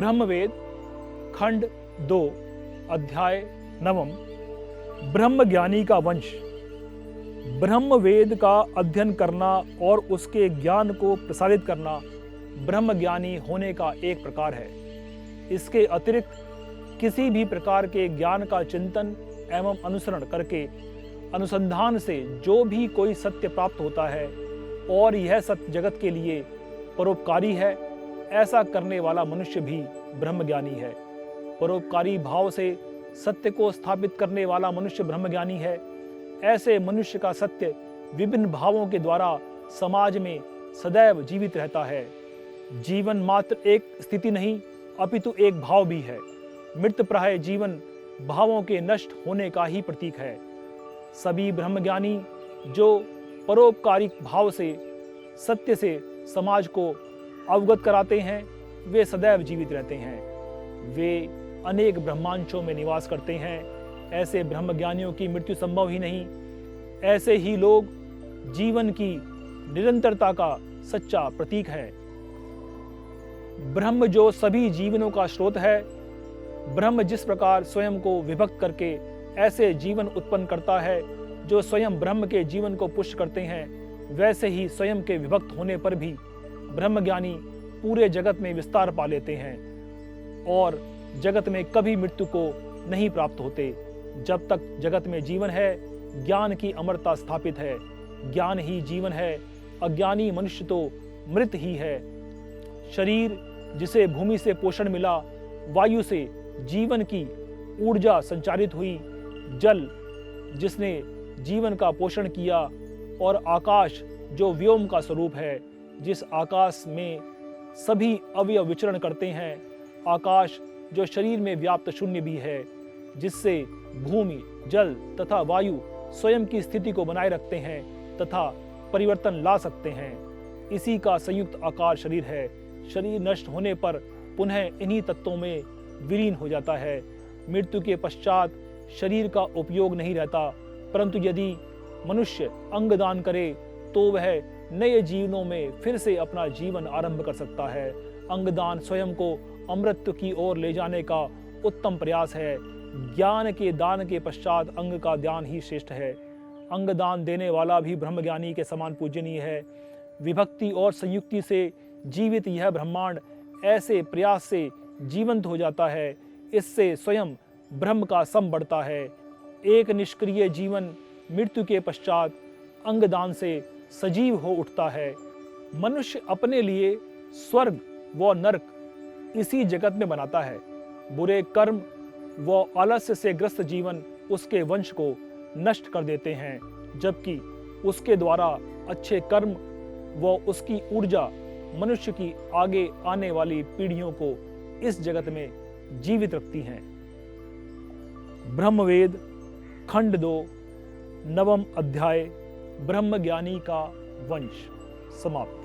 ब्रह्मवेद खंड 2 अध्याय 9 ब्रह्मज्ञानी का वंश। ब्रह्मवेद का अध्ययन करना और उसके ज्ञान को प्रसारित करना ब्रह्मज्ञानी होने का एक प्रकार है। इसके अतिरिक्त किसी भी प्रकार के ज्ञान का चिंतन एवं अनुसरण करके अनुसंधान से जो भी कोई सत्य प्राप्त होता है और यह सत्य जगत के लिए परोपकारी है, ऐसा करने वाला मनुष्य भी ब्रह्मज्ञानी है। परोपकारी भाव से सत्य को स्थापित करने वाला मनुष्य ब्रह्मज्ञानी है। ऐसे मनुष्य का सत्य विभिन्न भावों के द्वारा समाज में सदैव जीवित रहता है। जीवन मात्र एक स्थिति नहीं अपितु एक भाव भी है। मृतप्राय जीवन भावों के नष्ट होने का ही प्रतीक है। सभी ब्रह्मज्ञानी जो परोपकारी भाव से सत्य से समाज को अवगत कराते हैं, वे सदैव जीवित रहते हैं। वे अनेक ब्रह्मांशों में निवास करते हैं। ऐसे ब्रह्मज्ञानियों की मृत्यु संभव ही नहीं। ऐसे ही लोग जीवन की निरंतरता का सच्चा प्रतीक है। ब्रह्म जो सभी जीवनों का स्रोत है, ब्रह्म जिस प्रकार स्वयं को विभक्त करके ऐसे जीवन उत्पन्न करता है जो स्वयं ब्रह्म के जीवन को पुष्ट करते हैं, वैसे ही स्वयं के विभक्त होने पर भी ब्रह्मज्ञानी पूरे जगत में विस्तार पा लेते हैं और जगत में कभी मृत्यु को नहीं प्राप्त होते। जब तक जगत में जीवन है, ज्ञान की अमरता स्थापित है। ज्ञान ही जीवन है। अज्ञानी मनुष्य तो मृत ही है। शरीर जिसे भूमि से पोषण मिला, वायु से जीवन की ऊर्जा संचारित हुई, जल जिसने जीवन का पोषण किया और आकाश जो व्योम का स्वरूप है, जिस आकाश में सभी अवयव विचरण करते हैं, आकाश जो शरीर में व्याप्त शून्य भी है, जिससे भूमि, जल तथा वायु स्वयं की स्थिति को बनाए रखते हैं तथा परिवर्तन ला सकते हैं। इसी का संयुक्त आकार शरीर है। शरीर नष्ट होने पर पुनः इन्हीं तत्वों में विलीन हो जाता है। मृत्यु के पश्चात शरीर का उपयोग नहीं रहता, परंतु यदि मनुष्य अंगदान करे तो वह नए जीवनों में फिर से अपना जीवन आरंभ कर सकता है। अंगदान स्वयं को अमृत की ओर ले जाने का उत्तम प्रयास है। ज्ञान के दान के पश्चात अंग का दान ही श्रेष्ठ है। अंगदान देने वाला भी ब्रह्मज्ञानी के समान पूजनीय है। विभक्ति और संयुक्ति से जीवित यह ब्रह्मांड ऐसे प्रयास से जीवंत हो जाता है, इससे स्वयं ब्रह्म का सम बढ़ता है। एक निष्क्रिय जीवन मृत्यु के पश्चात अंगदान से सजीव हो उठता है। मनुष्य अपने लिए स्वर्ग व नरक इसी जगत में बनाता है। बुरे कर्म व आलस्य से ग्रस्त जीवन उसके वंश को नष्ट कर देते हैं, जबकि उसके द्वारा अच्छे कर्म व उसकी ऊर्जा मनुष्य की आगे आने वाली पीढ़ियों को इस जगत में जीवित रखती हैं। ब्रह्मवेद खंड 2 9 अध्याय ब्रह्मज्ञानी का वंश समाप्त।